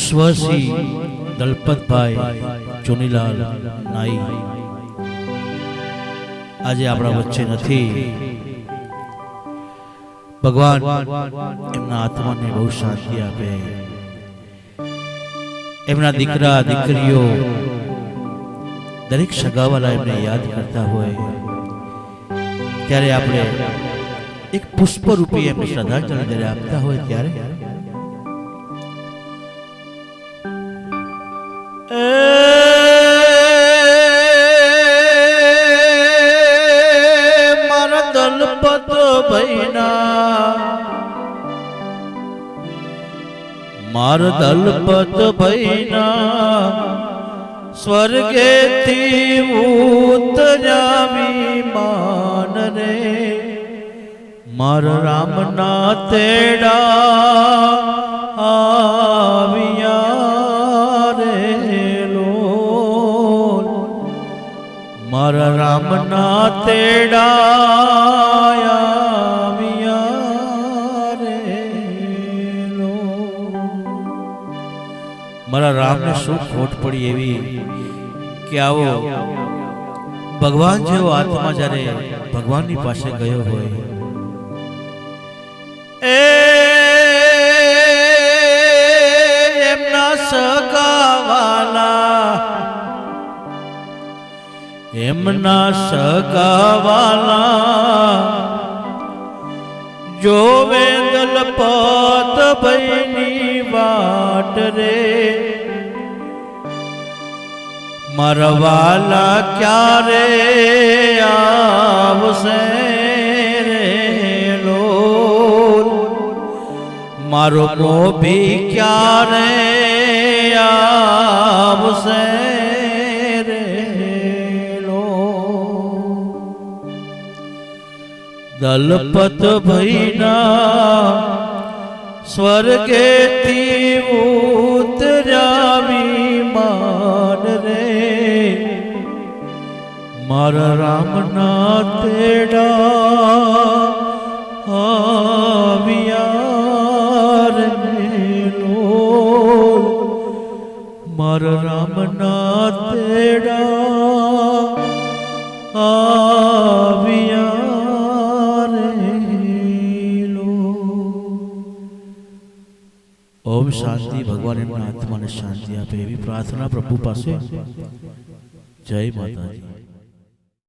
સ્વસી દલપતભાઈ ચુનીલાલ નાઈ આજે આપણા વચ્ચે નથી। ભગવાન એમના આત્માને બહુ શાંતિ આપે। એમના દીકરા દીકરીઓ દરેક સગાવાલા એમને યાદ કરતા હોય ત્યારે આપણે એક પુષ્પ રૂપી એમને શ્રદ્ધાંજલિ જ્યારે આપતા હોય ત્યારે મારા દલપત ભાઈના સ્વર્ગેથી ઉતર્યા વિમાન રે મારા રામના તેડા આવ્યા રે લોલ મારા રામના તેડા આવ્યા રે લોલ। મારા રામને શું ખોટ પડી એવી કે આવો ભગવાન જેવો આત્મા જ્યારે ભગવાનની પાસે ગયો હોય એમના સગાવાલા જોવે દલપત ભાઈની વાટ રે મારા વાલા ક્યારે આવશે રે લોલ મારો મોભી ક્યારે આવશે રે લોલ। દલપત ભાઈના સ્વર્ગેથી ઉતર્યા વિમાન રે મારા રામના તેડા આવ્યા રે લોલ મારા રામના તેડા આવ્યા રે લોલ। ઓમ શાંતિ। ભગવાન એમના આત્માને શાંતિ આપે એવી પ્રાર્થના પ્રભુ પાસે। જય માતાજી।